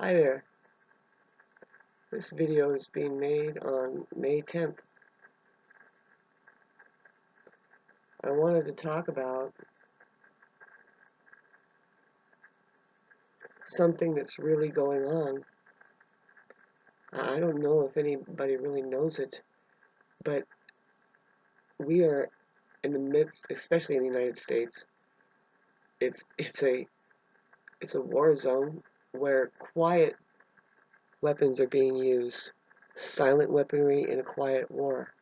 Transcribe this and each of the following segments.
Hi there. This video is being made on May 10th. I wanted to talk about something that's really going on. I don't know if anybody really knows it, but we are in the midst, especially in the United States, it's a war zone where quiet weapons are being used, silent weaponry in a quiet war.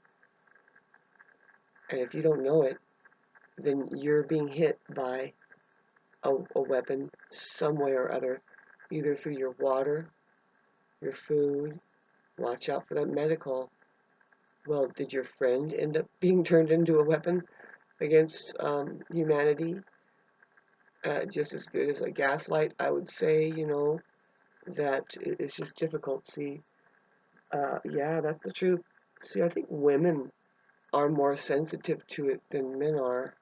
And if you don't know it, then you're being hit by a weapon some way or other, either through your water, your food. Watch out for that medical. Well, did your friend end up being turned into a weapon against humanity? Just as good as a gaslight, I would say, that it's just difficult. See, yeah, that's the truth. See, I think women are more sensitive to it than men are.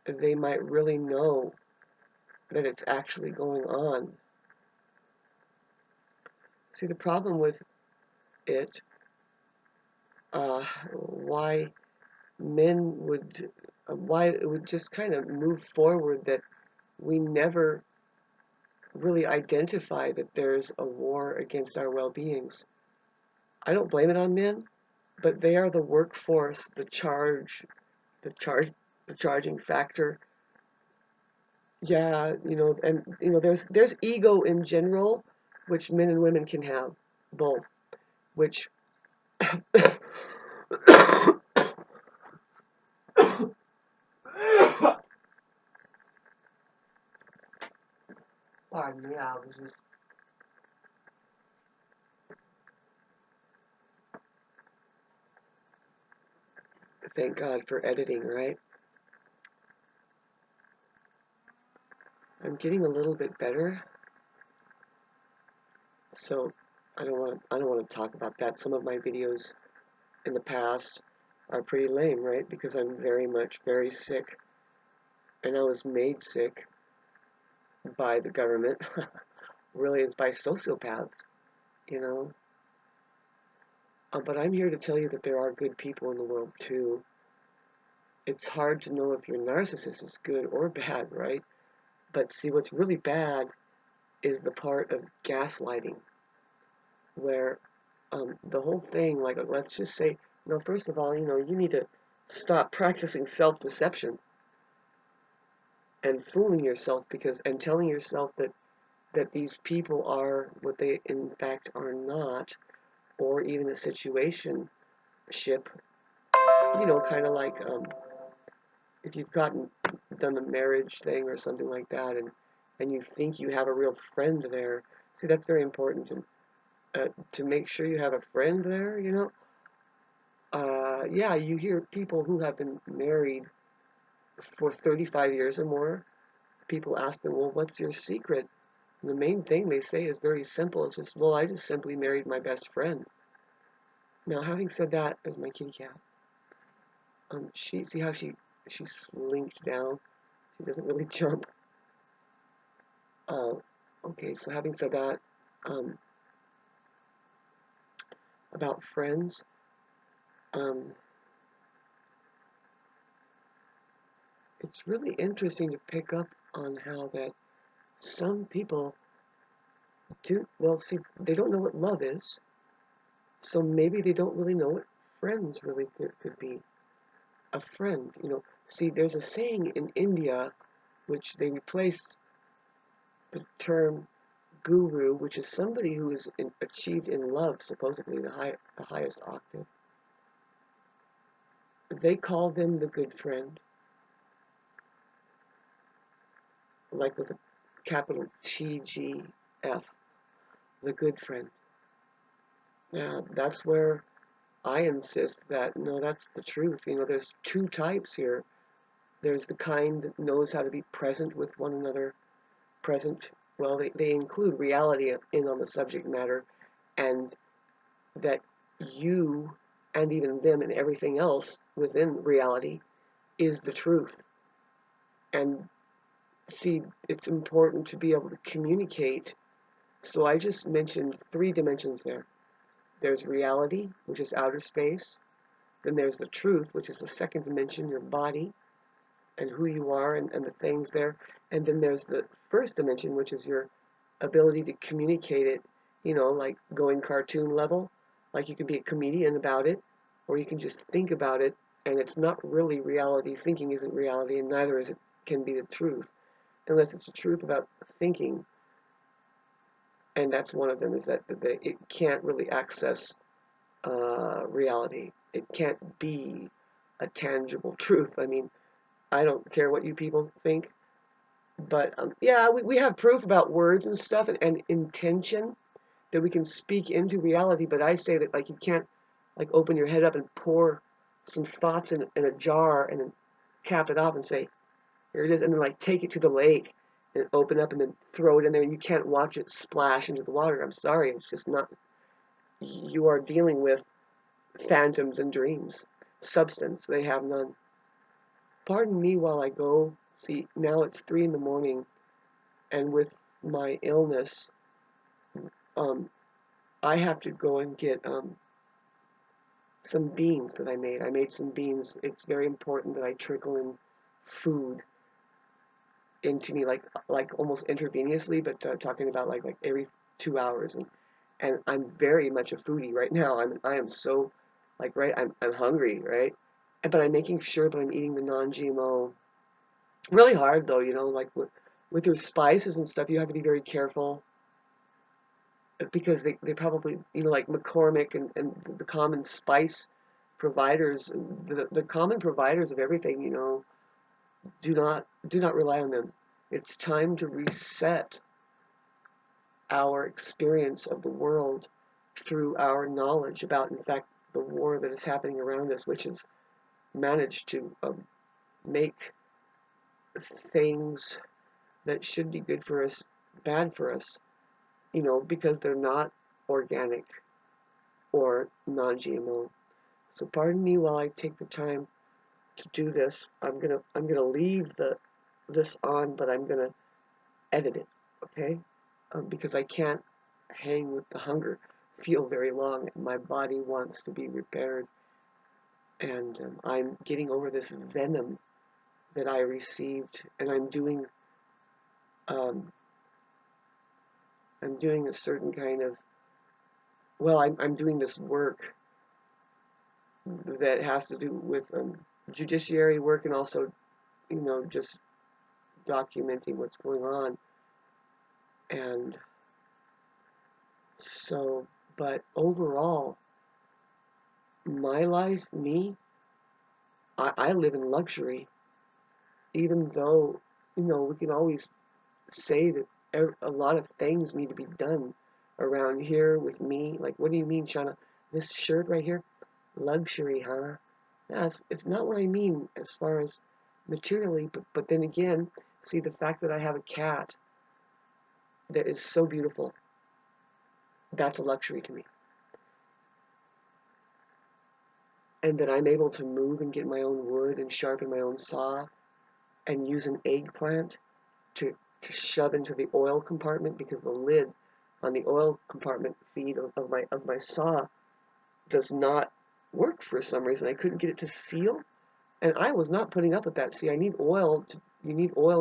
They might really know that it's actually going on. See, the problem with it, why men would, why it would just kind of move forward, that we never really identify that there's a war against our well-beings. I don't blame it on men, but they are the workforce, the charge, the charging factor. Yeah, and there's ego in general, which men and women can have, both, which pardon me, I was just thank God for editing, right? I'm getting a little bit better, so I don't want to talk about that. Some of my videos in the past are pretty lame, right? Because I'm very sick, and I was made sick by the government. Really, it's by sociopaths, you know. But I'm here to tell you that there are good people in the world too. It's hard to know if your narcissist is good or bad, right? But see, what's really bad is the part of gaslighting, where the whole thing, like, let's just say, first of all, you need to stop practicing self-deception and fooling yourself, and telling yourself that these people are what they in fact are not, or even a situation ship, kind of like if you've done a marriage thing or something like that, and you think you have a real friend there. See, that's very important to make sure you have a friend there. Yeah, you hear people who have been married for 35 years or more. People ask them, well, what's your secret? And the main thing they say is very simple. It's just, well, I just simply married my best friend. Now, having said that, there's my kitty cat. See how she slinks down. She doesn't really jump. Uh, okay, so having said that, um, about friends, um, it's really interesting to pick up on how that some people do, well, see, they don't know what love is, so maybe they don't really know what friends really could be. A friend, see, there's a saying in India which they replaced the term guru, which is somebody who is achieved in love, supposedly the highest octave. They call them the good friend, like with a capital TGF, the good friend. Now, that's where I insist that, no, that's the truth. There's two types here. There's the kind that knows how to be present with one another, present, well, they include reality in on the subject matter, and that you and even them and everything else within reality is the truth. And see, it's important to be able to communicate So I just mentioned 3 dimensions there. There's reality, which is outer space. Then there's the truth, which is the second dimension, your body and who you are and the things there. And then there's the first dimension, which is your ability to communicate it, like going cartoon level. Like you can be a comedian about it, or you can just think about it, and it's not really reality. Thinking isn't reality, and neither is it can be the truth, unless it's the truth about thinking. And that's one of them, is that it can't really access reality. It can't be a tangible truth. I mean, I don't care what you people think, but yeah, we have proof about words and stuff and intention that we can speak into reality. But I say that, like, you can't, like, open your head up and pour some thoughts in a jar and then cap it off and say, here it is, and then, like, take it to the lake and open up and then throw it in there. You can't watch it splash into the water. I'm sorry, it's just not. You are dealing with phantoms and dreams. Substance, they have none. Pardon me while I go. See, now it's 3 in the morning, and with my illness, um, I have to go and get some beans that I made. I made some beans. It's very important that I trickle in food into me, like almost intravenously, but talking about like every 2 hours, and I'm very much a foodie right now. I am so, like, right. I'm hungry, right, but I'm making sure that I'm eating the non-GMO. Really hard though, like with their spices and stuff, you have to be very careful because they probably, like McCormick and the common spice providers, the common providers of everything, do not rely on them. It's time to reset our experience of the world through our knowledge about, in fact, the war that is happening around us, which has managed to make things that should be good for us bad for us, because they're not organic or non-GMO. So pardon me while I take the time to do this. I'm gonna leave this on, but I'm gonna edit it, okay? Because I can't hang with the hunger feel very long. My body wants to be repaired, and I'm getting over this venom that I received, and um, I'm doing a certain kind of, well, I'm doing this work that has to do with judiciary work, and also, just documenting what's going on. And so, but overall, my life, I live in luxury, even though, we can always say that a lot of things need to be done around here with me. Like, what do you mean, Shauna? This shirt right here? Luxury, huh? Yes, it's not what I mean as far as materially, but then again, see, the fact that I have a cat that is so beautiful, that's a luxury to me. And that I'm able to move and get my own wood and sharpen my own saw and use an eggplant to shove into the oil compartment, because the lid on the oil compartment feed of my saw does not work for some reason. I couldn't get it to seal, and I was not putting up with that. See, you need oil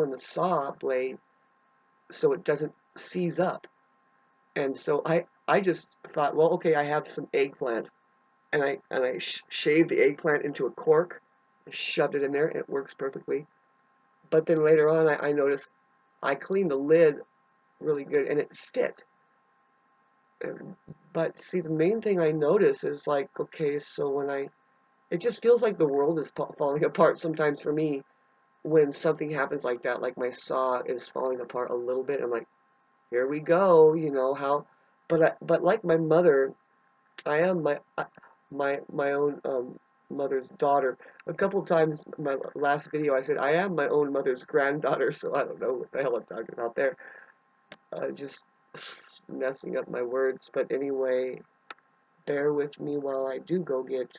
in the saw blade so it doesn't seize up. And so I just thought, well, okay, I have some eggplant, and I shaved the eggplant into a cork, shoved it in there, and it works perfectly. But then later on, I noticed I cleaned the lid really good, and it fit. But see, the main thing I notice is, like, okay, so it just feels like the world is falling apart sometimes for me when something happens like that, like my saw is falling apart a little bit. I'm like, here we go, how, but like my mother, I am my own mother's daughter. A couple of times in my last video, I said I am my own mother's granddaughter, so I don't know what the hell I'm talking about there. Just messing up my words, but anyway, bear with me while I do go get